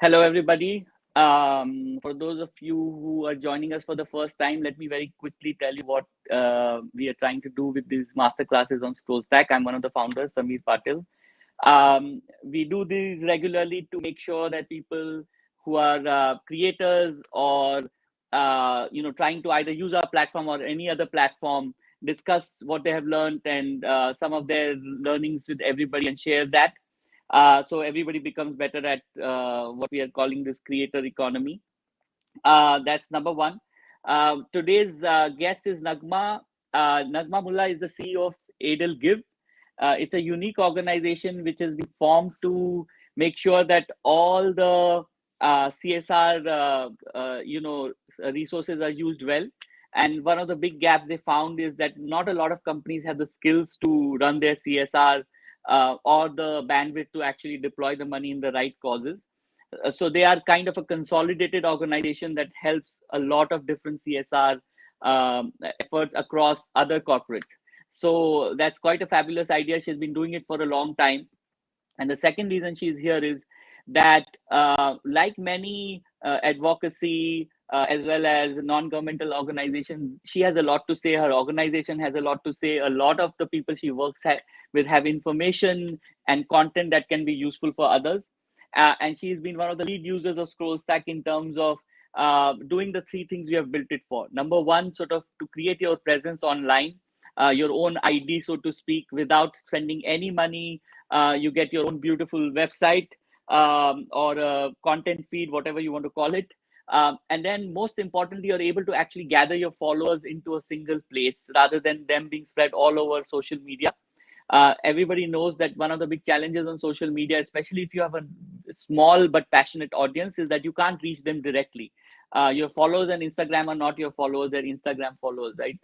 Hello, everybody. For those of you who are joining us for the first time, let me very quickly tell you what we are trying to do with these masterclasses on ScrollStack. I'm one of the founders, Samir Patil. We do these regularly to make sure that people who are creators or trying to either use our platform or any other platform discuss what they have learned and some of their learnings with everybody and share that. So everybody becomes better at what we are calling this creator economy. That's number one. Today's guest is Naghma. Naghma Mulla is the CEO of EdelGive. It's a unique organization which has been formed to make sure that all the CSR, resources are used well. And one of the big gaps they found is that not a lot of companies have the skills to run their CSR or the bandwidth to actually deploy the money in the right causes. So they are kind of a consolidated organization that helps a lot of different CSR efforts across other corporates. So that's quite a fabulous idea. She's been doing it for a long time. And the second reason she's here is that like many advocacy as well as non-governmental organizations, she has a lot to say. Her organization has a lot to say. A lot of the people she works with have information and content that can be useful for others. And she's been one of the lead users of ScrollStack in terms of doing the three things we have built it for. Number one, sort of to create your presence online, your own ID, so to speak, without spending any money. You get your own beautiful website or a content feed, whatever you want to call it. And then most importantly, you're able to actually gather your followers into a single place rather than them being spread all over social media. Everybody knows that one of the big challenges on social media, especially if you have a small but passionate audience, is that you can't reach them directly. Your followers on Instagram are not your followers, they're Instagram followers, right?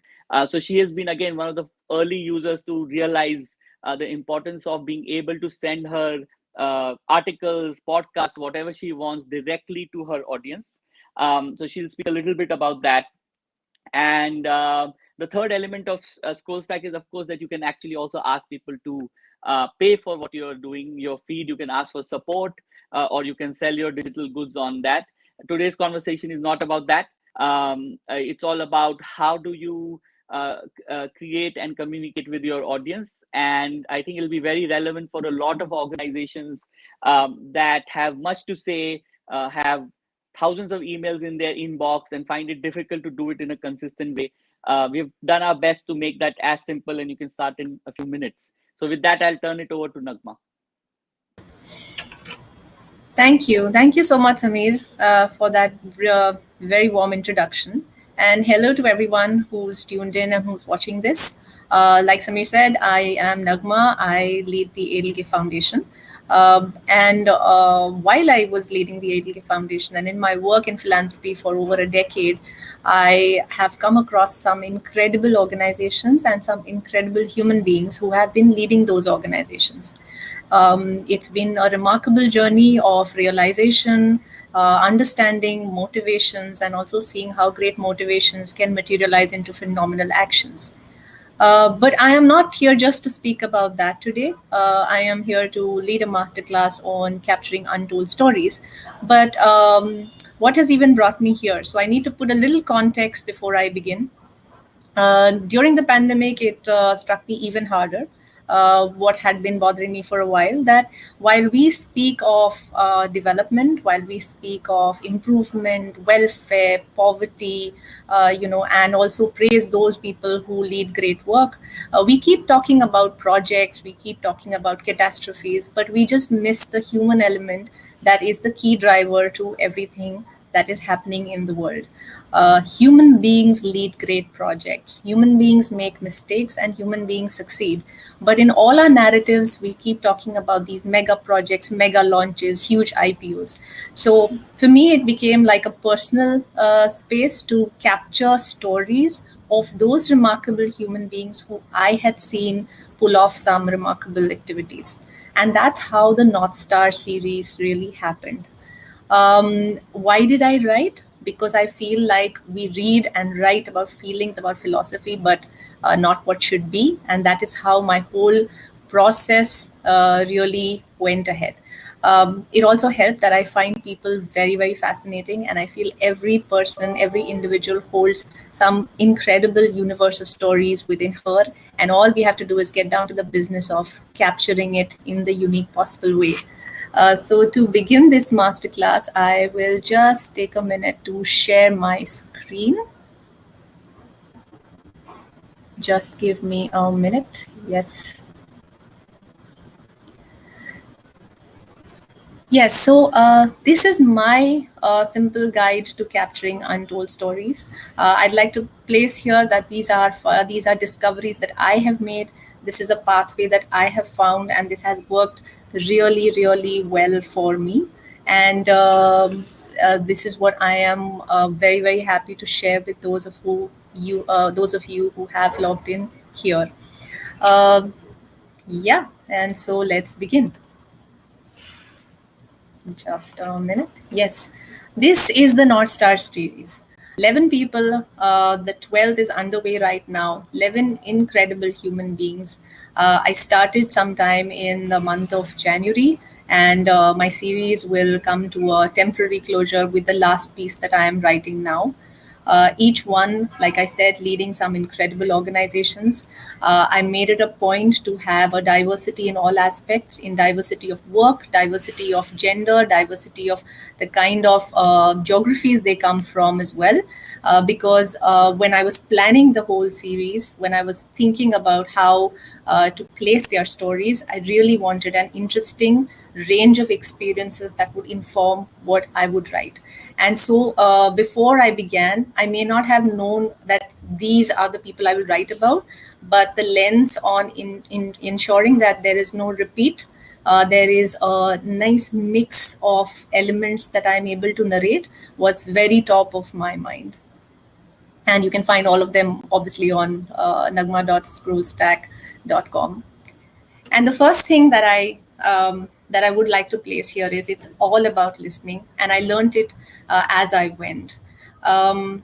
So she has been, again, one of the early users to realize the importance of being able to send her articles, podcasts, whatever she wants directly to her audience. So she'll speak a little bit about that. And the third element of ScrollStack is, of course, that you can actually also ask people to pay for what you're doing, your feed. You can ask for support or you can sell your digital goods on that. Today's conversation is not about that. It's all about how do you create and communicate with your audience. And I think it'll be very relevant for a lot of organizations that have much to say, have thousands of emails in their inbox and find it difficult to do it in a consistent way. We've done our best to make that as simple, and you can start in a few minutes. So with that, I'll turn it over to Naghma. Thank you. Thank you so much, Samir, for that very warm introduction. And hello to everyone who's tuned in and who's watching this. Like Samir said, I am Naghma. I lead the EdelGive Foundation. And while I was leading the EdelGive Foundation and in my work in philanthropy for over a decade, I have come across some incredible organizations and some incredible human beings who have been leading those organizations. It's been a remarkable journey of realization, understanding motivations, and also seeing how great motivations can materialize into phenomenal actions. But I am not here just to speak about that today. I am here to lead a masterclass on capturing untold stories. But what has even brought me here? So I need to put a little context before I begin. During the pandemic, it struck me even harder. What had been bothering me for a while, that while we speak of development, while we speak of improvement, welfare, poverty, and also praise those people who lead great work, we keep talking about projects, we keep talking about catastrophes, but we just miss the human element that is the key driver to everything that is happening in the world. Human beings lead great projects. Human beings make mistakes and human beings succeed. But in all our narratives, we keep talking about these mega projects, mega launches, huge IPOs. So for me, it became like a personal space to capture stories of those remarkable human beings who I had seen pull off some remarkable activities. And that's how the North Star series really happened. Why did I write? Because I feel like we read and write about feelings, about philosophy, but not what should be. And that is how my whole process really went ahead. It also helped that I find people very, very fascinating, and I feel every person, every individual holds some incredible universe of stories within her, and all we have to do is get down to the business of capturing it in the unique possible way. So to begin this masterclass, I will just take a minute to share my screen. Just give me a minute. Yes. Yes, so this is my simple guide to capturing untold stories. I'd like to place here that these are discoveries that I have made. This is a pathway that I have found, and this has worked really, really well for me. And this is what I am very, very happy to share with those of you who have logged in here. Um yeah, and so let's begin. Just a minute. Yes, this is the North Star series. 11 people, the 12th is underway right now. 11 incredible human beings. I started sometime in the month of January, and my series will come to a temporary closure with the last piece that I am writing now. Each one, like I said, leading some incredible organizations. I made it a point to have a diversity in all aspects, in diversity of work, diversity of gender, diversity of the kind of geographies they come from as well. Because when I was planning the whole series, when I was thinking about how to place their stories, I really wanted an interesting range of experiences that would inform what I would write. And so before I began, I may not have known that these are the people I will write about, but the lens on in ensuring that there is no repeat, there is a nice mix of elements that I'm able to narrate was very top of my mind. And you can find all of them obviously on naghma.scrollstack.com. And the first thing that I would like to place here is it's all about listening, and I learned it as I went. The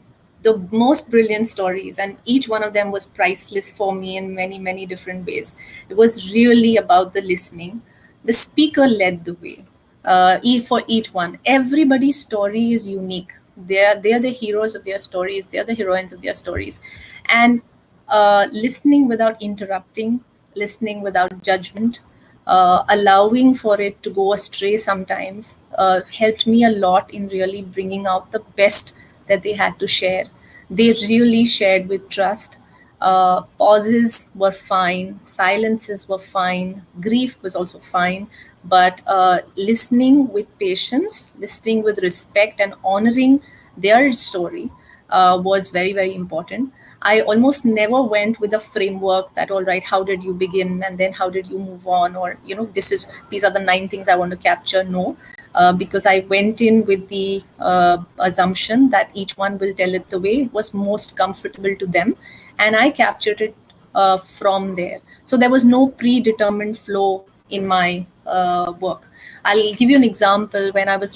most brilliant stories, and each one of them was priceless for me in many, many different ways. It was really about the listening. The speaker led the way for each one. Everybody's story is unique. They're the heroes of their stories. They're the heroines of their stories, and listening without interrupting, listening without judgment, allowing for it to go astray sometimes, helped me a lot in really bringing out the best that they had to share. They really shared with trust. Pauses were fine, silences were fine, grief was also fine, but listening with patience, listening with respect, and honoring their story was very, very important. I almost never went with a framework that, all right, how did you begin, and then how did you move on, or these are the 9 things I want to capture. No, because I went in with the assumption that each one will tell it the way was most comfortable to them, and I captured it from there. So there was no predetermined flow in my work. I'll give you an example. When I was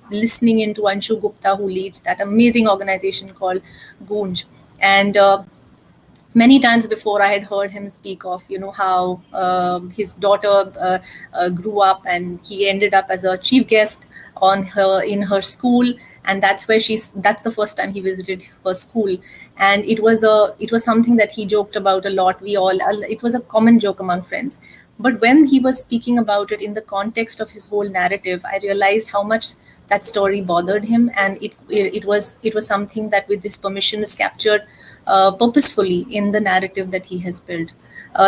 listening into Anshu Gupta, who leads that amazing organization called Goonj, and many times before I had heard him speak of, how his daughter grew up, and he ended up as a chief guest in her school, and that's the first time he visited her school. And it was something that he joked about a lot. It was a common joke among friends. But when he was speaking about it in the context of his whole narrative, I realized how much that story bothered him, and it was something that, with his permission, is captured purposefully in the narrative that he has built.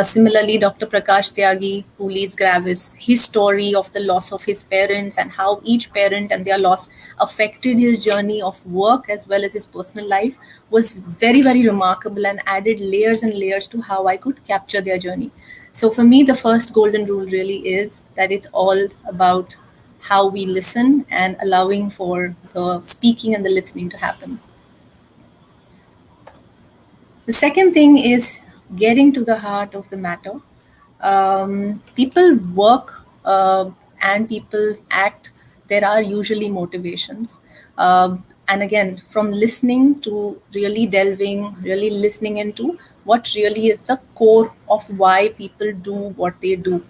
Similarly, Dr. Prakash Tyagi, who leads Gravis, his story of the loss of his parents and how each parent and their loss affected his journey of work as well as his personal life was very, very remarkable, and added layers and layers to how I could capture their journey. So for me, the first golden rule really is that it's all about how we listen and allowing for the speaking and the listening to happen. The second thing is getting to the heart of the matter. People work and people act. There are usually motivations. And again, from listening to really delving, really listening into what really is the core of why people do what they do.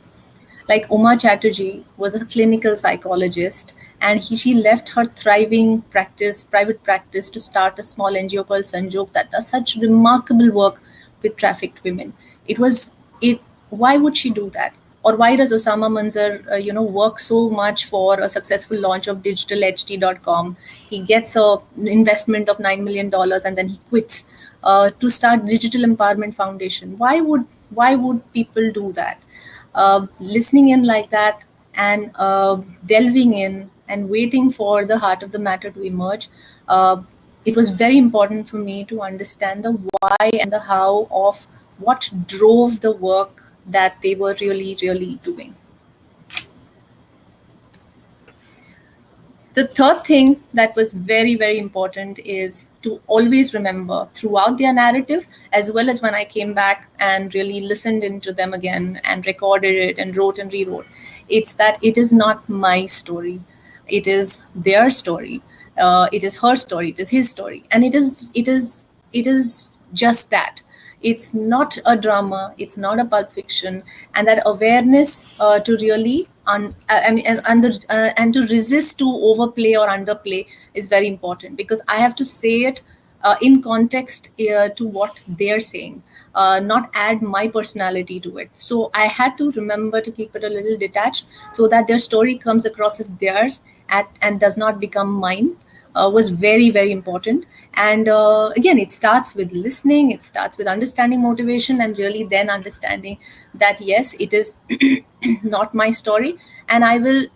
Like Uma Chatterjee was a clinical psychologist, and she left her thriving private practice, to start a small NGO called Sanjog that does such remarkable work with trafficked women. It was it. Why would she do that? Or why does Osama Manzar, work so much for a successful launch of digitalht.com? He gets a investment of $9 million and then he quits to start Digital Empowerment Foundation. Why would people do that? Listening in like that, and delving in and waiting for the heart of the matter to emerge, it was very important for me to understand the why and the how of what drove the work that they were really, really doing. The third thing that was very, very important is to always remember throughout their narrative, as well as when I came back and really listened into them again and recorded it and wrote and rewrote, it's that it is not my story. It is their story. It is her story. It is his story. And it is just that. It's not a drama. It's not a pulp fiction. And that awareness to really and to resist to overplay or underplay is very important, because I have to say it in context to what they're saying, not add my personality to it. So I had to remember to keep it a little detached, so that their story comes across as theirs and does not become mine. Was very, very important. And again, it starts with listening, it starts with understanding motivation, and really then understanding that yes, it is not my story, and I will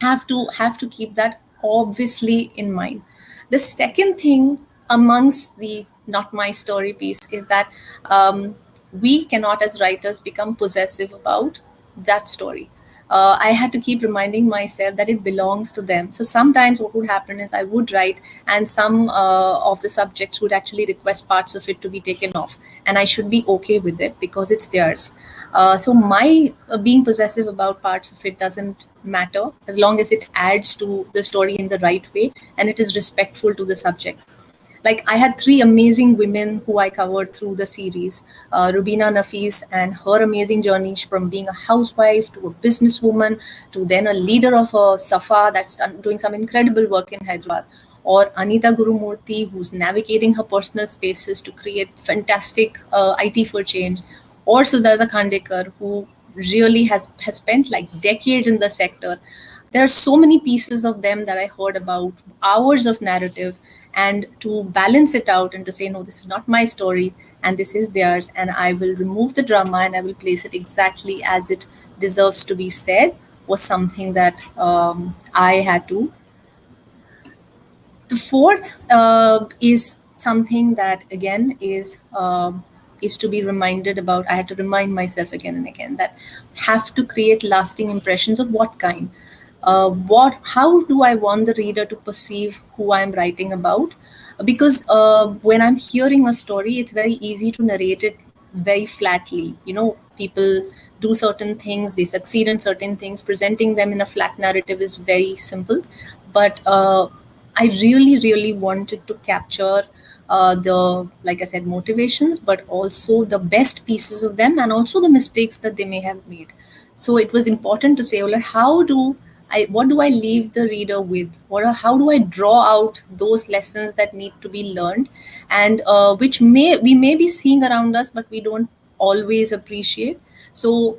have to keep that obviously in mind. The second thing amongst the not my story piece is that we cannot, as writers, become possessive about that story. I had to keep reminding myself that it belongs to them. So sometimes what would happen is I would write, and some of the subjects would actually request parts of it to be taken off, and I should be okay with it because it's theirs. So my being possessive about parts of it doesn't matter, as long as it adds to the story in the right way and it is respectful to the subject. Like, I had three amazing women who I covered through the series. Rubina Nafis and her amazing journey from being a housewife to a businesswoman to then a leader of a Safa that's doing some incredible work in Hyderabad. Or Anita Gurumurthy, who's navigating her personal spaces to create fantastic IT for change. Or Sudhata Khandekar, who really has spent like decades in the sector. There are so many pieces of them that I heard about, hours of narrative, and to balance it out and to say, no, this is not my story and this is theirs, and I will remove the drama and I will place it exactly as it deserves to be said, was something that I had to. The fourth is something that again is to be reminded about. I had to remind myself again and again that have to create lasting impressions of what kind. How do I want the reader to perceive who I'm writing about? Because when I'm hearing a story, it's very easy to narrate it very flatly. People do certain things, they succeed in certain things. Presenting them in a flat narrative is very simple, but I really, really wanted to capture like I said, motivations, but also the best pieces of them and also the mistakes that they may have made. So it was important to say, well, what do I leave the reader with? How do I draw out those lessons that need to be learned, and which we may be seeing around us, but we don't always appreciate. So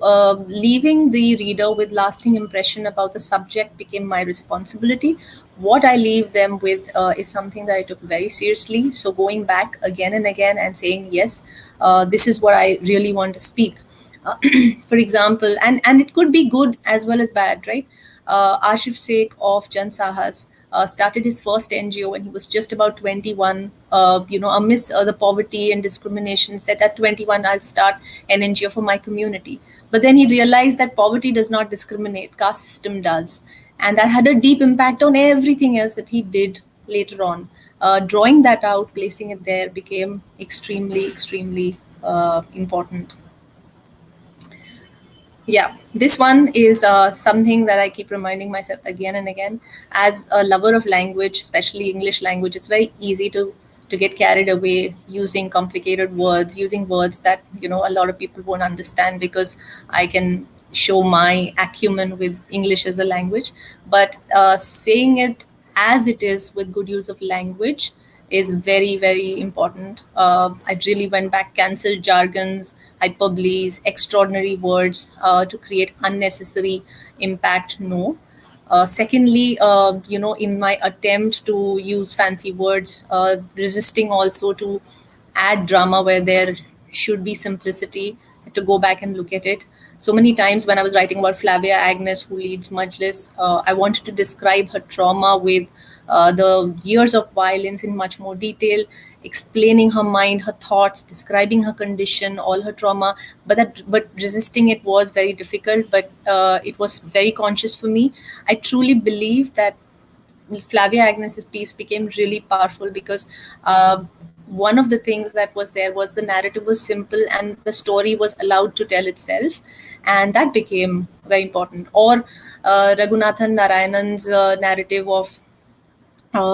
leaving the reader with lasting impression about the subject became my responsibility. What I leave them with is something that I took very seriously. So going back again and again and saying, yes, this is what I really want to speak. For example, and it could be good as well as bad, right? Ashif Sheikh of Jan Sahas started his first NGO when he was just about 21. Amidst the poverty and discrimination, said at 21, I'll start an NGO for my community. But then he realized that poverty does not discriminate, caste system does. And that had a deep impact on everything else that he did later on. Drawing that out, placing it there became extremely, extremely important. Yeah, this one is something that I keep reminding myself again and again. As a lover of language, especially English language, it's very easy to get carried away using complicated words, using words that a lot of people won't understand, because I can show my acumen with English as a language. But saying it as it is with good use of language is very, very important. I really went back, cancelled jargons, hyperboles, extraordinary words to create unnecessary impact. No. Secondly, in my attempt to use fancy words, resisting also to add drama where there should be simplicity, to go back and look at it. So many times when I was writing about Flavia Agnes, who leads Majlis, I wanted to describe her trauma with the years of violence in much more detail, explaining her mind, her thoughts, describing her condition, all her trauma. But resisting it was very difficult. But it was very conscious for me. I truly believe that Flavia Agnes's piece became really powerful because one of the things that was there was the narrative was simple and the story was allowed to tell itself, and that became very important. Or Raghunathan Narayanan's narrative of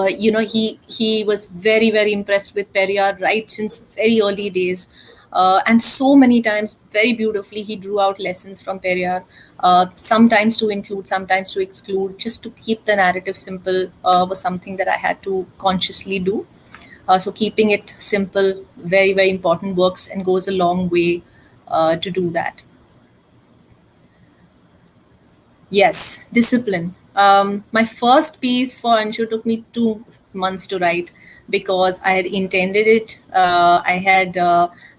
he was very, very impressed with Periyar right since very early days. And so many times, very beautifully, he drew out lessons from Periyar, sometimes to include, sometimes to exclude, just to keep the narrative simple was something that I had to consciously do. So keeping it simple, very, very important, works and goes a long way to do that. Yes, discipline. My first piece for Anshu took me 2 months to write because I had intended it. I had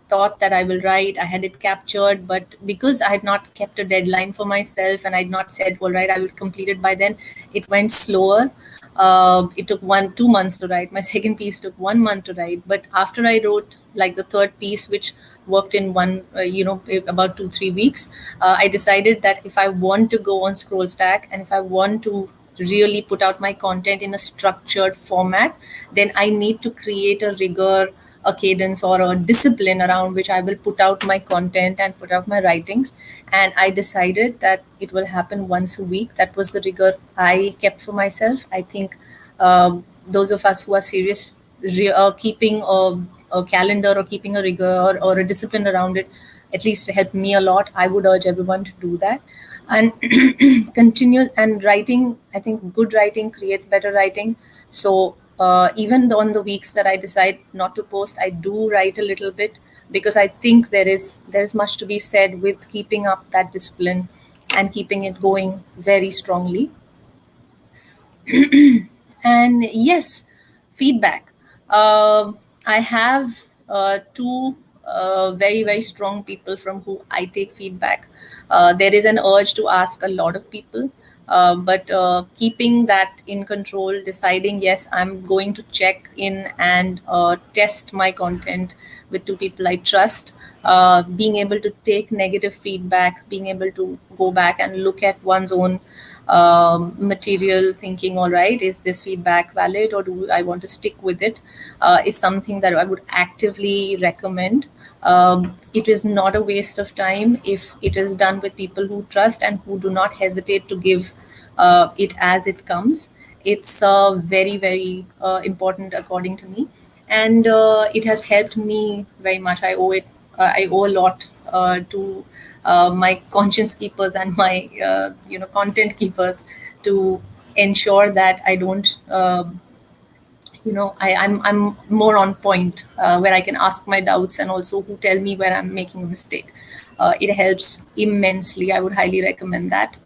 thought that I will write. I had it captured, but because I had not kept a deadline for myself and I had not said, all right, I will complete it by then, it went slower. It took 2 months to write. My second piece took 1 month to write. But after I wrote like the third piece, which worked in about 2-3 weeks, I decided that if I want to go on ScrollStack and if I want to really put out my content in a structured format, then I need to create a rigor, a cadence, or a discipline around which I will put out my content and put out my writings. And I decided that it will happen once a week. That was the rigor I kept for myself. I think those of us who are serious, keeping a calendar or keeping a rigor or a discipline around it, at least it helped me a lot. I would urge everyone to do that. And continue and writing, I think good writing creates better writing. So even on the weeks that I decide not to post, I do write a little bit because I think there is much to be said with keeping up that discipline and keeping it going very strongly. And yes, feedback. I have two very, very strong people from who I take feedback. There is an urge to ask a lot of people, but keeping that in control, deciding, yes, I'm going to check in and test my content with two people I trust, being able to take negative feedback, being able to go back and look at one's own material, thinking, all right, is this feedback valid or do I want to stick with it, is something that I would actively recommend. It is not a waste of time if it is done with people who trust and who do not hesitate to give it as it comes. It's very, very important according to me. And it has helped me very much. I owe a lot to my conscience keepers and my content keepers to ensure that I don't I'm more on point where I can ask my doubts and also who tell me where I'm making a mistake. It helps immensely. I would highly recommend that.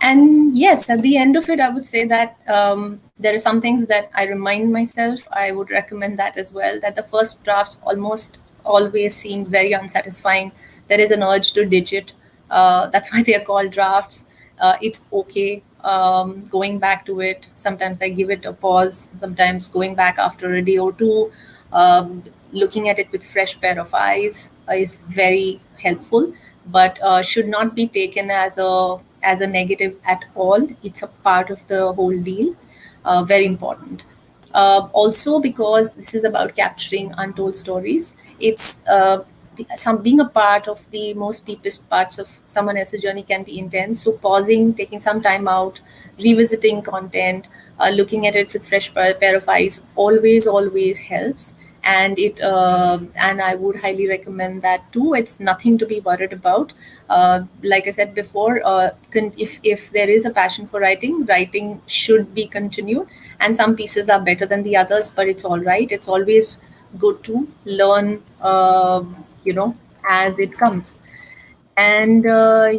And yes, at the end of it, I would say that there are some things that I remind myself. I would recommend that as well, that the first drafts almost always seem very unsatisfying. There is an urge to ditch it. That's why they are called drafts. It's okay going back to it. Sometimes I give it a pause. Sometimes going back after a day or two, looking at it with fresh pair of eyes is very helpful, but should not be taken as a negative at all. It's a part of the whole deal. Very important. Also, because this is about capturing untold stories, it's being a part of the most deepest parts of someone else's journey can be intense. So pausing, taking some time out, revisiting content, looking at it with fresh pair of eyes always helps. and I would highly recommend that too. It's nothing to be worried about. Like I said before, if there is a passion for writing, writing should be continued, and some pieces are better than the others, but it's all right. It's always good to learn, as it comes. And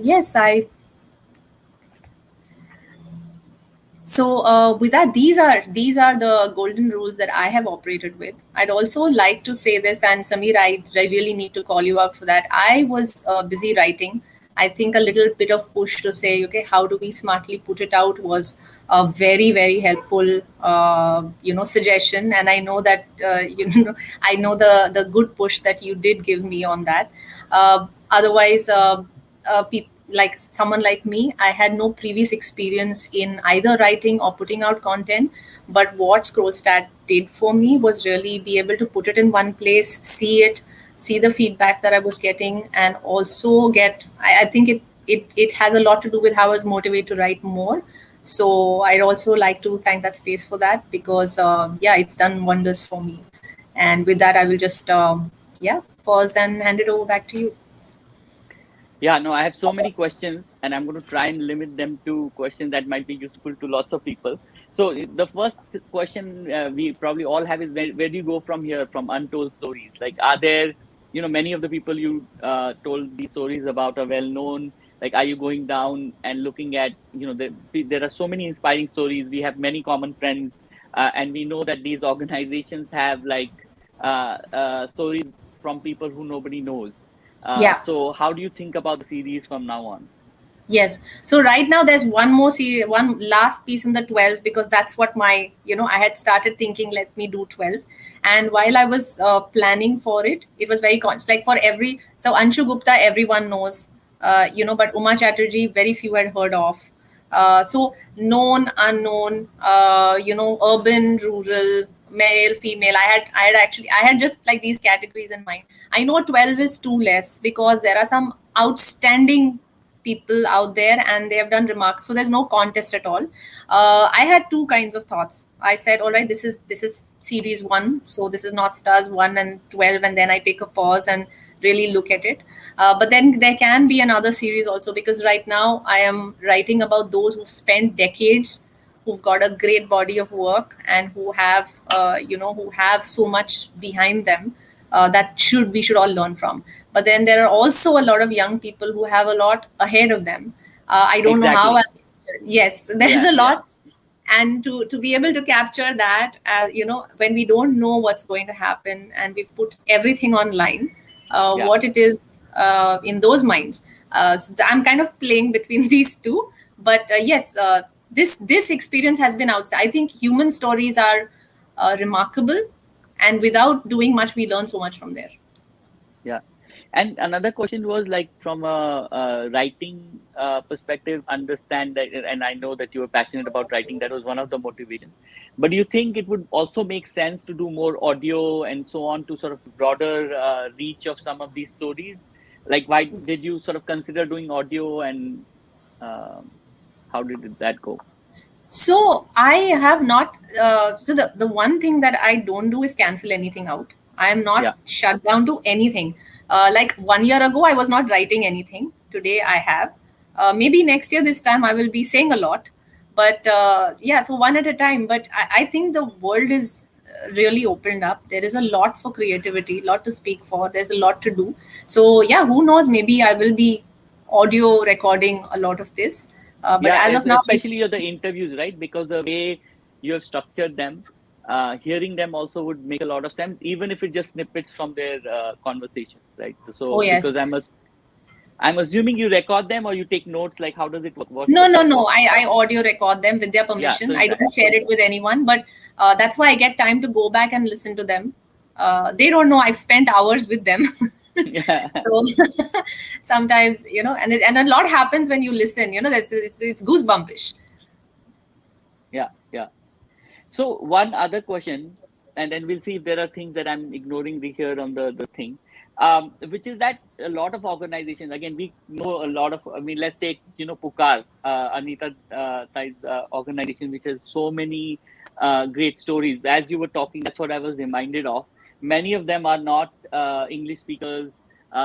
yes, I So with that, these are the golden rules that I have operated with. I'd also like to say this, and Samir, I really need to call you out for that. I was busy writing. I think a little bit of push to say, okay, how do we smartly put it out was a very, very helpful, suggestion. And I know that, I know the good push that you did give me on that. Otherwise, like someone like me, I had no previous experience in either writing or putting out content. But what ScrollStack did for me was really be able to put it in one place, see the feedback that I was getting, and also I think it has a lot to do with how I was motivated to write more. So I'd also like to thank that space for that, because yeah, it's done wonders for me. And with that, I will just pause and hand it over back to you. Yeah, no, I have so many questions, and I'm going to try and limit them to questions that might be useful to lots of people. So the first question we probably all have is, where do you go from here, from untold stories? Like, are there, many of the people you told these stories about are well known? Like, are you going down and looking at, there are so many inspiring stories. We have many common friends, and we know that these organizations have like stories from people who nobody knows. Yeah. So how do you think about the series from now on? Yes. So right now there's one more series, one last piece in the 12, because that's what I had started thinking, let me do 12. And while I was planning for it, it was very conscious. Like so Anshu Gupta, everyone knows, but Uma Chatterjee, very few had heard of. So known, unknown, urban, rural, male, female. I had just like these categories in mind. I know 12 is too less, because there are some outstanding people out there, and they have done remarks, so there's no contest at all. I had two kinds of thoughts. I said, all right, this is series 1, so this is North Stars 1 and 12, and then I take a pause and really look at it. But then there can be another series also, because right now I am writing about those who've spent decades, who've got a great body of work, and who have so much behind them, that we should all learn from. But then there are also a lot of young people who have a lot ahead of them. I don't know how. Exactly. Yes, there's a lot. And to be able to capture that, when we don't know what's going to happen, and we've put everything online, what it is in those minds. So I'm kind of playing between these two. But yes, this experience has been outside. I think human stories are remarkable, and without doing much, we learn so much from there. Yeah. And another question was, like, from a writing perspective, understand that, and I know that you were passionate about writing. That was one of the motivations. But do you think it would also make sense to do more audio and so on, to sort of broader reach of some of these stories? Like, why did you sort of consider doing audio, and how did that go? So I have not. So the one thing that I don't do is cancel anything out. I am not shut down to anything. Like 1 year ago, I was not writing anything. Today I have. Maybe next year, this time I will be saying a lot. But yeah, so one at a time. But I think the world is really opened up. There is a lot for creativity, a lot to speak for. There's a lot to do. So yeah, who knows? Maybe I will be audio recording a lot of this. But as of now, especially the interviews, right? Because the way you have structured them, hearing them also would make a lot of sense, even if it's just snippets from their conversations, right? So, yes. Because I'm assuming you record them, or you take notes. Like, how does it work? No. I audio record them with their permission. I don't share it with anyone, but that's why I get time to go back and listen to them. They don't know I've spent hours with them. So sometimes, and a lot happens when you listen. It's goosebumpish. Yeah. So one other question, and then we'll see if there are things that I'm ignoring here on the thing, which is that a lot of organizations, again, we know a lot of, let's take, Pukar, Anita Tai's organization, which has so many great stories. As you were talking, that's what I was reminded of. many of them are not English speakers.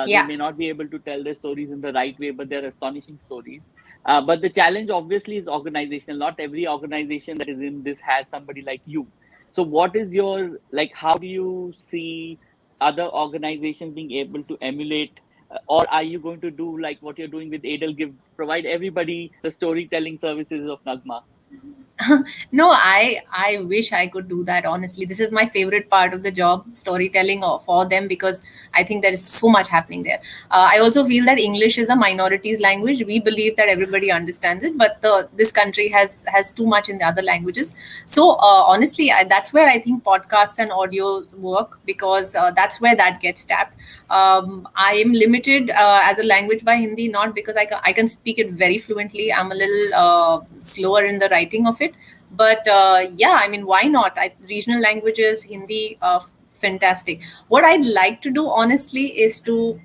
They may not be able to tell their stories in the right way, but they're astonishing stories. But the challenge obviously is organizational. Not every organization that is in this has somebody like you. So what is your, like, how do you see other organizations being able to emulate, or are you going to do like what you're doing with EdelGive, provide everybody the storytelling services of Naghma? No, I wish I could do that. Honestly, this is my favorite part of the job, storytelling for them, because I think there is so much happening there. I also feel that English is a minorities language. We believe that everybody understands it, but this country has too much in the other languages. So honestly, that's where I think podcasts and audios work, because that's where that gets tapped. I am limited as a language by Hindi, not because I can speak it very fluently. I'm a little slower in the writing of it. But yeah, I mean, why not? Regional languages, Hindi, fantastic. What I'd like to do, honestly, is to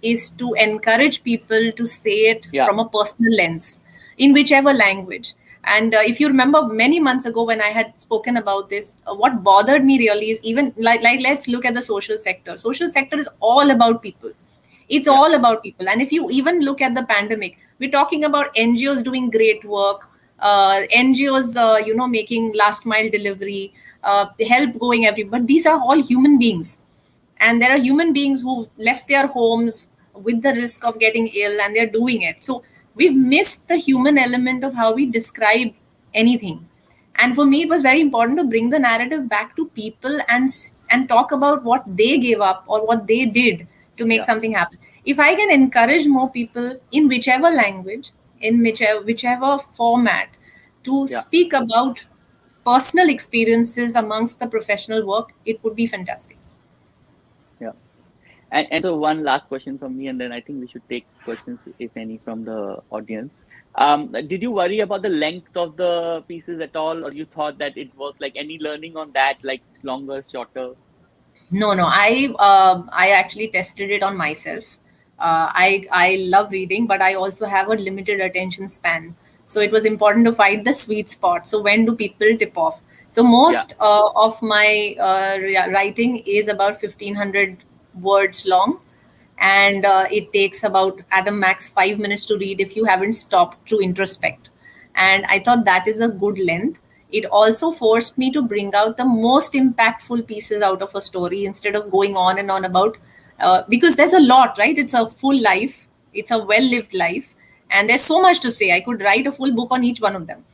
encourage people to say it Yeah, from a personal lens in whichever language. And if you remember many months ago when I had spoken about this, what bothered me really is, even like let's look at the social sector. Social sector is all about people. It's yeah, all about people. And if you even look at the pandemic, we're talking about NGOs doing great work, NGOs, making last mile delivery, help going everywhere. But these are all human beings, and there are human beings who've left their homes with the risk of getting ill, and they're doing it. So we've missed the human element of how we describe anything. And for me, it was very important to bring the narrative back to people, and talk about what they gave up or what they did to make yeah, something happen. If I can encourage more people in whichever language, in whichever format, to yeah, speak about personal experiences amongst the professional work, it would be fantastic. yeah. And so one last question from me, and then I think we should take questions, if any, from the audience. Did you worry about the length of the pieces at all, or you thought that it was like any learning on that, like longer, shorter? No. I actually tested it on myself. I love reading, but I also have a limited attention span. So it was important to find the sweet spot. So when do people tip off? So Yeah, most of my writing is about 1,500 words long, and it takes about at a max 5 minutes to read if you haven't stopped to introspect. And I thought that is a good length. It also forced me to bring out the most impactful pieces out of a story instead of going on and on about, because there's a lot, right? It's a full life, it's a well lived life, and there's so much to say. I could write a full book on each one of them.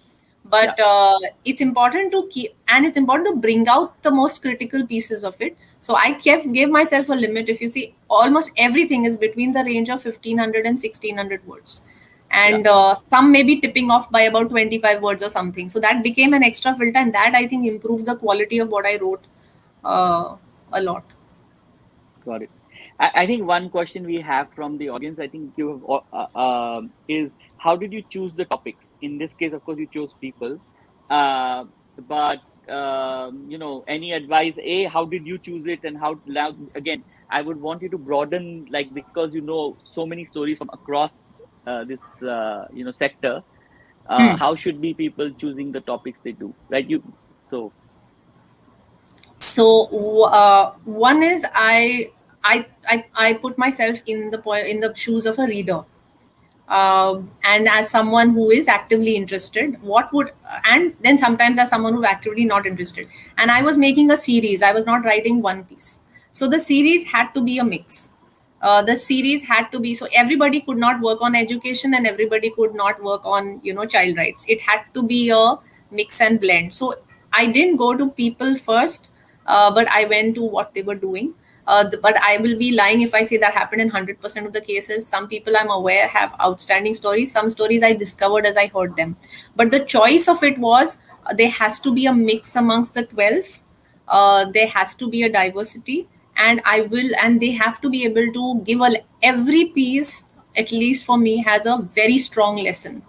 yeah, But it's important to keep, and it's important to bring out the most critical pieces of it. So I gave myself a limit. If you see, almost everything is between the range of 1,500 and 1,600 words, yeah. and some may be tipping off by about 25 words or something. So that became an extra filter, and that I think improved the quality of what I wrote a lot. Got it. I think one question we have from the audience, I think you have, is how did you choose the topics? In this case, of course, you chose people, uh, but any advice? A, how did you choose it, and how? Now, again, I would want you to broaden, like, because you know so many stories from across this sector. How should be people choosing the topics they do? Right? So So one is I put myself in the shoes of a reader, and as someone who is actively interested, what would, and then sometimes as someone who's actively not interested. And I was making a series, I was not writing one piece. So the series had to be a mix. The series had to be, so everybody could not work on education and everybody could not work on child rights. It had to be a mix and blend. So I didn't go to people first, but I went to what they were doing. But I will be lying if I say that happened in 100% of the cases. Some people I'm aware have outstanding stories. Some stories I discovered as I heard them. But the choice of it was, there has to be a mix amongst the 12. There has to be a diversity, and they have to be able to give every piece, at least for me, has a very strong lesson.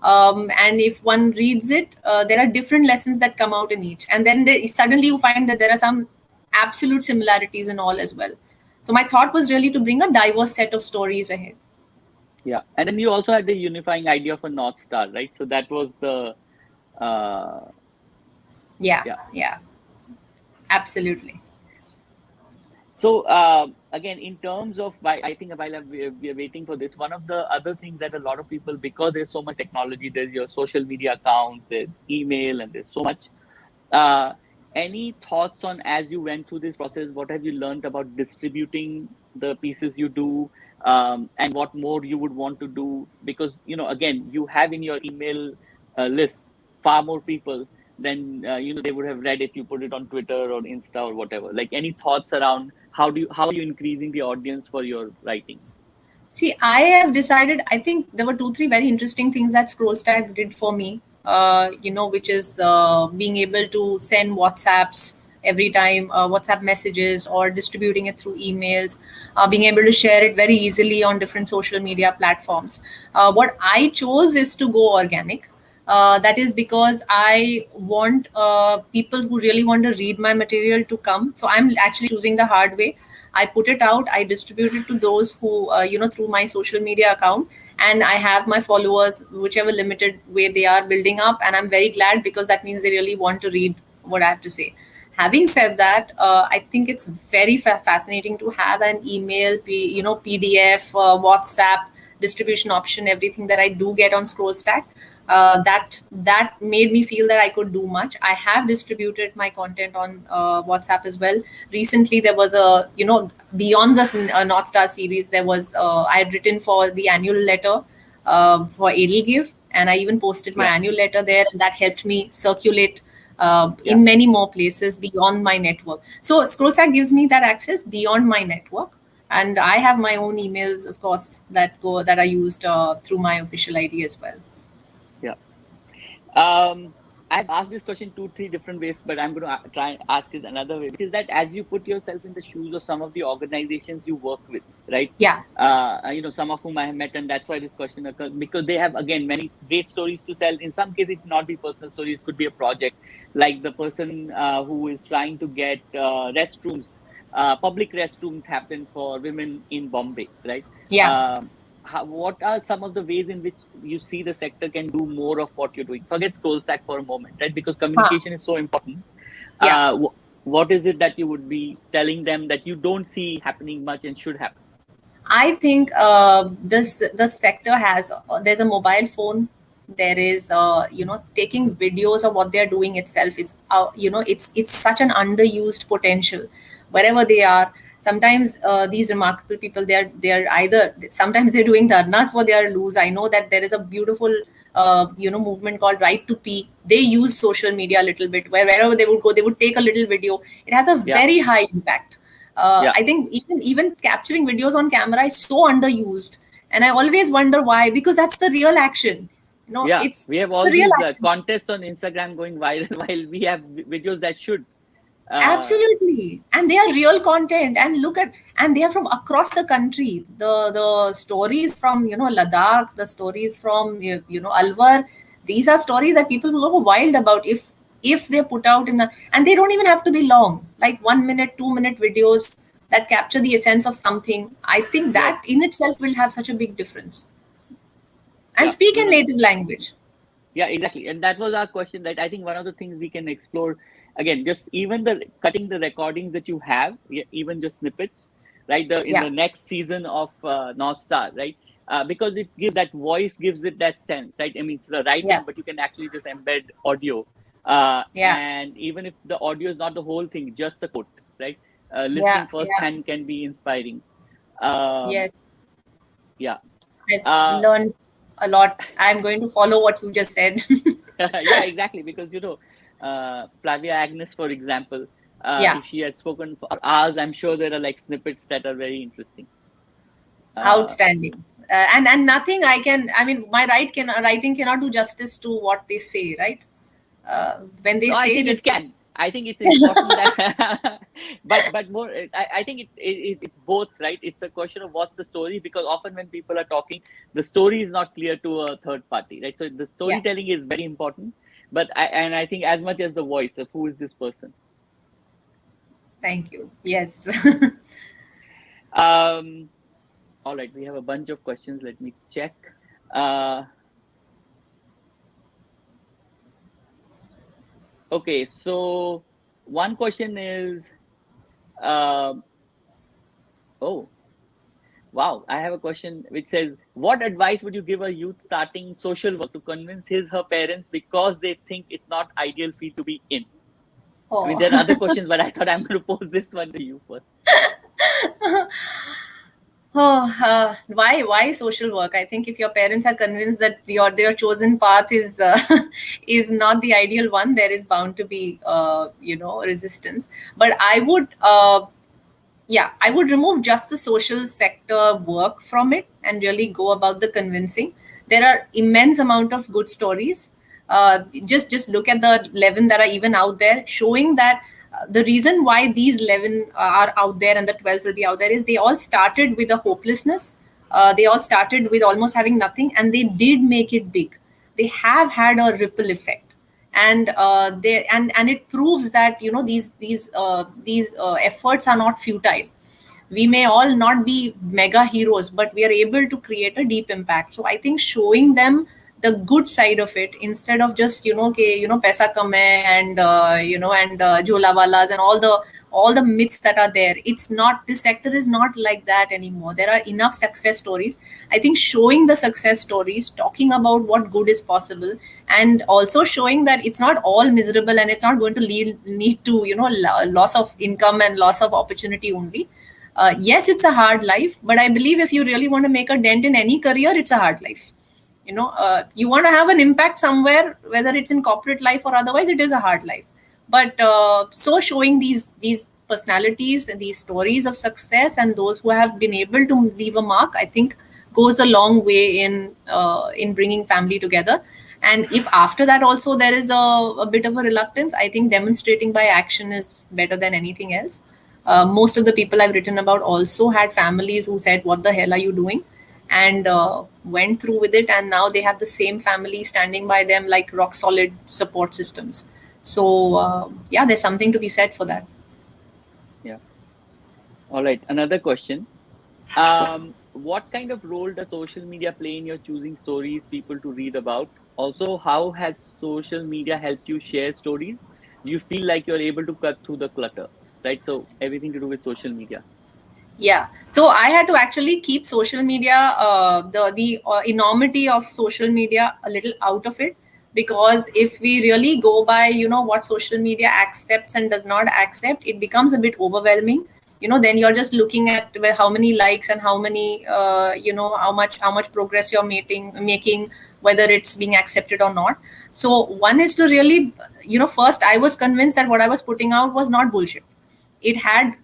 And if one reads it, there are different lessons that come out in each, and then suddenly you find that there are some absolute similarities in all as well. So my thought was really to bring a diverse set of stories ahead. yeah, and then you also had the unifying idea of a North Star, right? So that was the Yeah, yeah. yeah, absolutely. So again, in terms of, I think while we are waiting for this, one of the other things that a lot of people, because there's so much technology, there's your social media accounts, there's email, and there's so much. Uh, any thoughts on, as you went through this process, what have you learned about distributing the pieces you do, and what more you would want to do? Because, again, you have in your email list far more people than they would have read if you put it on Twitter or Insta or whatever. Like, any thoughts around how are you increasing the audience for your writing? See, I have decided, I think there were two, three very interesting things that ScrollStack did for me, which is being able to send WhatsApps every time, WhatsApp messages, or distributing it through emails, being able to share it very easily on different social media platforms. What I chose is to go organic. That is because I want people who really want to read my material to come. So I'm actually choosing the hard way. I put it out, I distribute it to those who, through my social media account, and I have my followers, whichever limited way they are building up. And I'm very glad, because that means they really want to read what I have to say. Having said that, I think it's very fascinating to have an email, PDF, WhatsApp distribution option, everything that I do get on ScrollStack. That made me feel that I could do much. I have distributed my content on WhatsApp as well. Recently, there was a, beyond the North Star series, there was I had written for the annual letter for EdelGive, and I even posted my Yeah. annual letter there, and that helped me circulate Yeah. in many more places beyond my network. So ScrollStack gives me that access beyond my network. And I have my own emails, of course, that are used through my official ID as well. Yeah. I've asked this question two, three different ways, but I'm going to try and ask it another way, which is that as you put yourself in the shoes of some of the organizations you work with, right? Yeah. Some of whom I have met, and that's why this question occurs, because they have, again, many great stories to tell. In some cases, it not be personal stories, it could be a project, like the person who is trying to get restrooms, public restrooms happen for women in Bombay, right? Yeah. What are some of the ways in which you see the sector can do more of what you're doing? Forget ScrollStack for a moment, right? Because Huh. communication is so important. Yeah. What is it that you would be telling them that you don't see happening much and should happen? I think this the sector has there's a mobile phone. There is taking videos of what they're doing itself is it's such an underused potential wherever they are. Sometimes these remarkable people, they're either, sometimes they're doing dharnas for their loose. I know that there is a beautiful movement called Right to Pee. They use social media a little bit, wherever they would go, they would take a little video. It has a Yeah, very high impact. yeah, I think even capturing videos on camera is so underused, and I always wonder why. Because that's the real action. yeah. It's We have the all real these action. contests on Instagram going viral while we have videos that should. Uh, Absolutely, and they are real content. And and they are from across the country. The stories from Ladakh, the stories from Alwar. These are stories that people will go wild about if they put out and they don't even have to be long, like 1 minute, 2 minute videos that capture the essence of something. I think yes, that in itself will have such a big difference. And yeah. speak No, in no, no. native language. Yeah, exactly. And that was our question, that I think one of the things we can explore, again, just even the cutting the recordings that you have, even just snippets, right? In Yeah, the next season of North Star, right? Because it gives that voice, gives it that sense, right? I mean, it's the yeah, writing, but you can actually just embed audio. yeah, And even if the audio is not the whole thing, just the quote, right? yeah, Listening yeah. firsthand can be inspiring. Um, Yes. yeah. I've Uh, learned a lot. I'm going to follow what you just said. yeah, exactly. Because Flavia Agnes, for example, Yeah, if she had spoken for hours, I'm sure there are like snippets that are very interesting. Uh, outstanding. And nothing I can. I mean, my writing cannot do justice to what they say. Right? When they no, I say think it, it it's can. I think it's important that, but more. I think it's both, right? It's a question of what's the story, because often when people are talking, the story is not clear to a third party, right? So the yeah. storytelling is very important, but I think as much as the voice of who is this person. Thank you. Yes. Um, all right, we have a bunch of questions. Let me check. Uh, okay, so one question is, uh, Oh, wow. I have a question which says, what advice would you give a youth starting social work to convince his her parents because they think it's not ideal field to be in? I mean, Oh. there are other questions, but I thought I'm going to pose this one to you first. Oh, why social work? I think if your parents are convinced that their chosen path is is not the ideal one, there is bound to be resistance. But I would remove just the social sector work from it and really go about the convincing. There are immense amount of good stories. Just look at the 11 that are even out there, showing that the reason why these 11 are out there and the 12 will be out there is they all started with a hopelessness. They all started with almost having nothing, and they did make it big. They have had a ripple effect, and it proves that these efforts are not futile. We may all not be mega heroes, but we are able to create a deep impact. So I think showing them the good side of it, instead of just paisa kam hai, and jhola walas and all the myths that are there. It's not, this sector is not like that anymore. There are enough success stories. I think showing the success stories, talking about what good is possible, and also showing that it's not all miserable and it's not going to lead to loss of income and loss of opportunity only. Yes, it's a hard life, but I believe if you really want to make a dent in any career, it's a hard life. You want to have an impact somewhere, whether it's in corporate life or otherwise, it is a hard life. But so showing these personalities and these stories of success and those who have been able to leave a mark, I think goes a long way in bringing family together. And if after that also there is a bit of a reluctance, I think demonstrating by action is better than anything else. Most of the people I've written about also had families who said, "What the hell are you doing?" and went through with it. And now they have the same family standing by them like rock solid support systems. So, yeah, there's something to be said for that. Yeah. All right. Another question. What kind of role does social media play in your choosing stories people to read about? Also, how has social media helped you share stories? Do you feel like you're able to cut through the clutter? Right. So everything to do with social media. Yeah, so I had to actually keep social media, the enormity of social media, a little out of it, because if we really go by what social media accepts and does not accept, it becomes a bit overwhelming. Then you're just looking at how many likes and how many how much progress you're making, whether it's being accepted or not. So one is to really, first I was convinced that what I was putting out was not bullshit. It had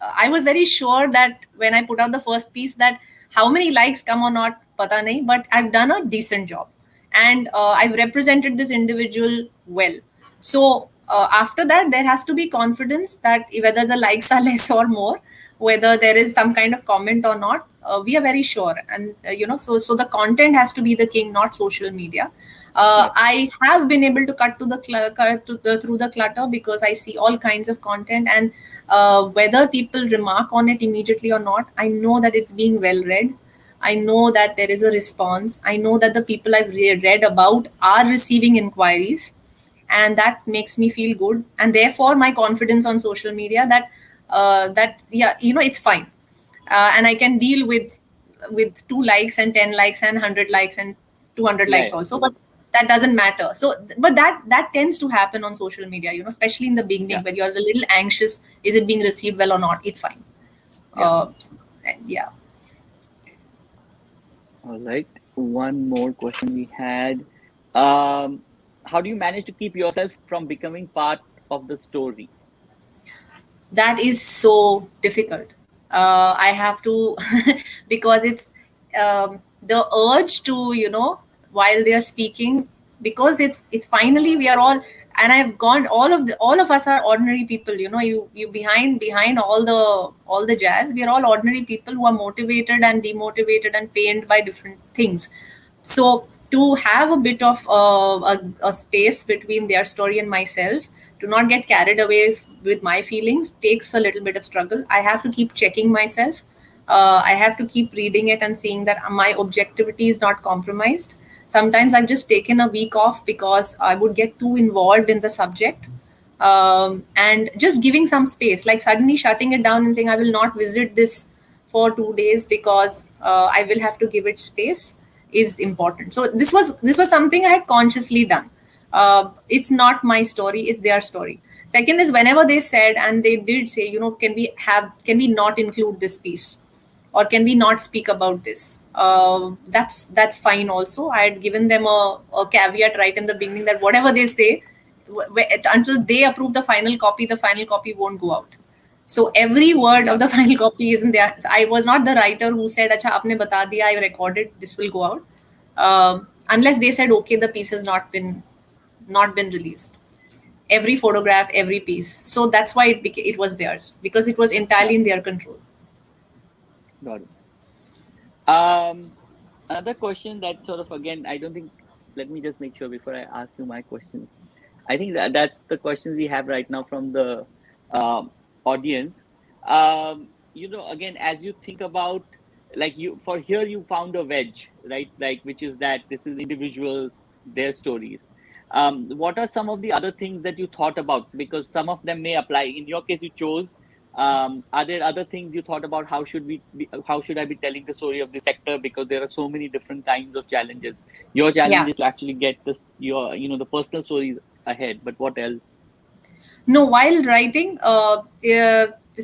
I was very sure that when I put out the first piece, that how many likes come or not, pata nahi, but I've done a decent job, and I've represented this individual well. So after that, there has to be confidence that whether the likes are less or more, whether there is some kind of comment or not, we are very sure. And so the content has to be the king, not social media. Yep. I have been able to cut to through the clutter, because I see all kinds of content, and whether people remark on it immediately or not, I know that it's being well read. I know that there is a response. I know that the people I've read about are receiving inquiries, and that makes me feel good. And therefore, my confidence on social media that yeah, it's fine, and I can deal with 2 likes and 10 likes and 100 likes and 200 Yeah. likes Yeah. also, but that doesn't matter. So, but that tends to happen on social media, especially in the beginning, Yeah. when you're a little anxious, is it being received well or not? It's fine. Yeah. uh, yeah. All right. One more question we had. Um, how do you manage to keep yourself from becoming part of the story? That is so difficult. I have to because it's the urge to, while they are speaking, because it's finally we are all, and I've gone, all of us are ordinary people. You behind all the jazz, we are all ordinary people who are motivated and demotivated and pained by different things. So to have a bit of a space between their story and myself, to not get carried away with my feelings, takes a little bit of struggle. I have to keep checking myself. I have to keep reading it and seeing that my objectivity is not compromised. Sometimes I've just taken a week off because I would get too involved in the subject. and just giving some space, like suddenly shutting it down and saying I will not visit this for 2 days because I will have to give it space, is important. So this was something I had consciously done. It's not my story, it's their story. Second is, whenever they said, and they did say, can we not include this piece, or can we not speak about this, that's fine also. I had given them a caveat right in the beginning that whatever they say, until they approve the final copy won't go out. So every word Yeah. of the final copy isn't there. I was not the writer who said, "Acha, aapne bata diya, I recorded. This will go out," unless they said, "Okay, the piece has not been released." Every photograph, every piece. So that's why it was theirs, because it was Yeah. entirely in their control. Got it. Another question that sort of, again, I don't think, let me just make sure before I ask you my questions. I think that's the questions we have right now from the audience. Again, as you think about, like, for here, you found a wedge, right? Like, which is that this is individuals, their stories. What are some of the other things that you thought about? Because some of them may apply. In your case, you chose. Are there other things you thought about? How should I be telling the story of this sector? Because there are so many different kinds of challenges. Your challenge Yeah. is to actually get the personal stories ahead. But what else? No, while writing,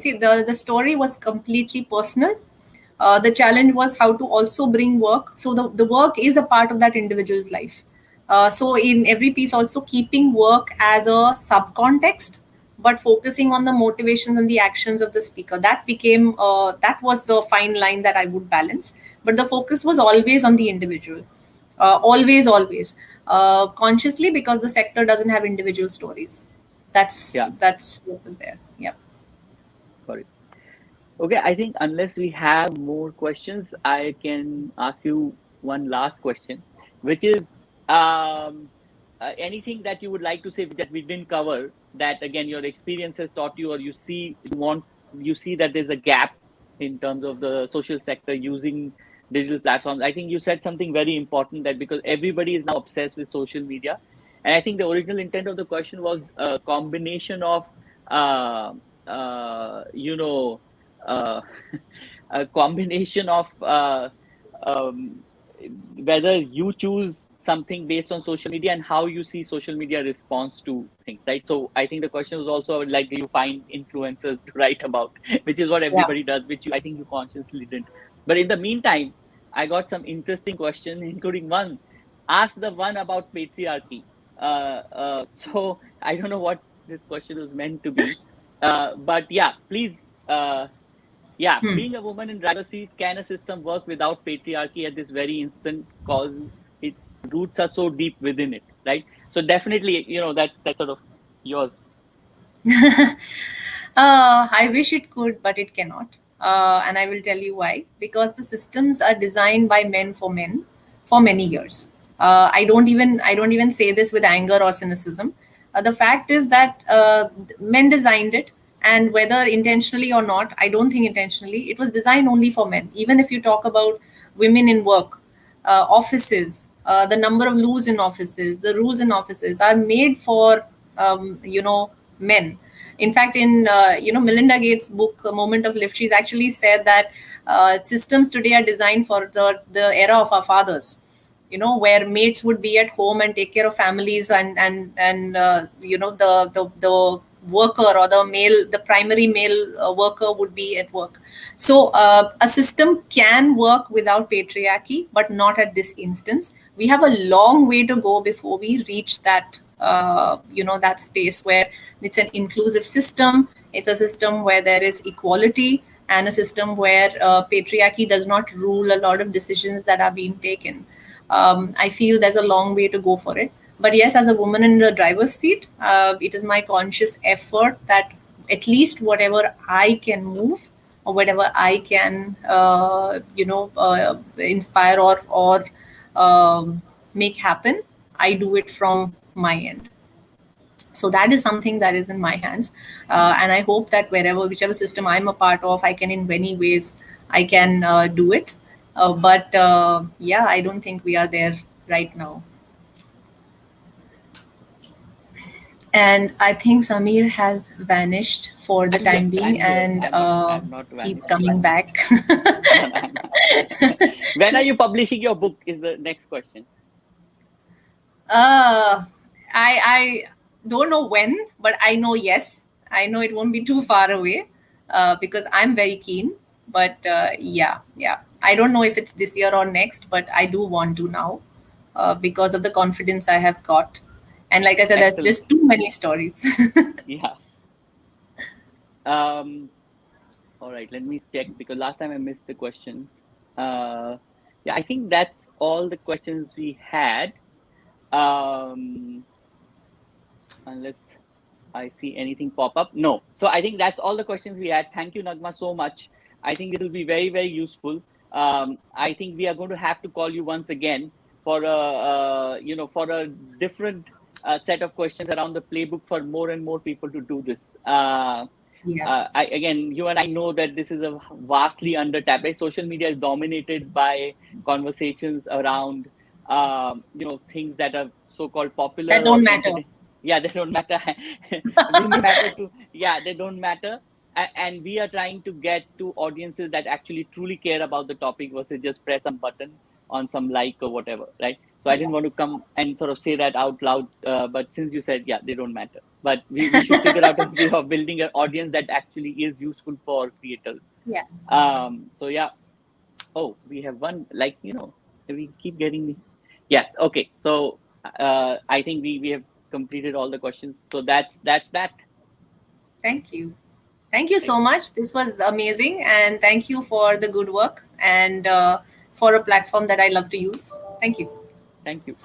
see, the story was completely personal. The challenge was how to also bring work. So the work is a part of that individual's life. So in every piece, also keeping work as a subcontext, but focusing on the motivations and the actions of the speaker. That was the fine line that I would balance. But the focus was always on the individual, always, consciously, because the sector doesn't have individual stories. that's Yeah, that's what was there. Yeah. got it. Okay, I think unless we have more questions, I can ask you one last question, which is anything that you would like to say that we didn't cover, that again your experience has taught you, or you see that there's a gap in terms of the social sector using digital platforms. I think you said something very important, that because everybody is now obsessed with social media, and I think the original intent of the question was a combination of uh, uh, you know uh, a combination of um, whether you choose something based on social media and how you see social media response to things, right? So I think the question was also like, do you find influencers to write about, which is what Yeah. everybody does, which I think you consciously didn't. But in the meantime, I got some interesting questions, including one. Ask the one about patriarchy. So I don't know what this question was meant to be, but yeah, please. Yeah, Hmm. being a woman in driver's seat, can a system work without patriarchy at this very instant? Cause its roots are so deep within it, right? So definitely, that's sort of yours. I wish it could, but it cannot. And I will tell you why. Because the systems are designed by men for many years. I don't even say this with anger or cynicism. The fact is that men designed it, and whether intentionally or not, I don't think intentionally, it was designed only for men. Even if you talk about women in work, offices, the number of the rules in offices are made for men. In fact, in Melinda Gates' book Moment of Lift, she's actually said that systems today are designed for the era of our fathers, where mates would be at home and take care of families, and the worker, or the primary male worker, would be at work. So a system can work without patriarchy, but not at this instance. We have a long way to go before we reach that space where it's an inclusive system. It's a system where there is equality, and a system where patriarchy does not rule a lot of decisions that are being taken. I feel there's a long way to go for it. But yes, as a woman in the driver's seat, it is my conscious effort that at least whatever I can move, or whatever I can, inspire or make happen, I do it from my end. So that is something that is in my hands, and I hope that whichever system I'm a part of, I can, in many ways, I can do it. But yeah, I don't think we are there right now. And I think Samir has vanished for the time Yes, being, I'm here. and I'm not he's vanished. coming back. No, no, I'm not. When are you publishing your book? Is the next question. Uh, I don't know when, but I know yes. I know it won't be too far away, because I'm very keen. But yeah, yeah. I don't know if it's this year or next, but I do want to now, because of the confidence I have got. And like I said, there's Excellent. just too many stories. Yeah. Um. All right. Let me check because last time I missed the question. Yeah, I think that's all the questions we had. Um. Unless I see anything pop up. No. So I think that's all the questions we had. Thank you, Naghma, so much. I think it will be very, very useful. I think we are going to have to call you once again for for a different set of questions around the playbook for more and more people to do this. Yeah. Again, you and I know that this is a vastly under tapped. Right? Social media is dominated by conversations around, things that are so-called That popular or don't matter. entertaining. Yeah, they don't matter. They may matter to, yeah, they don't matter. And we are trying to get to audiences that actually truly care about the topic versus just press some button on some like or whatever, right? So I didn't want to come and sort of say that out loud, but since you said, yeah, they don't matter. But we should figure out a way of building an audience that actually is useful for creators. Yeah. So yeah. Oh, we have one, we keep getting the, yes, okay. So I think we have completed all the questions. So that's that. Thank you. Thank you so much. This was amazing. And thank you for the good work and for a platform that I love to use. Thank you. Thank you.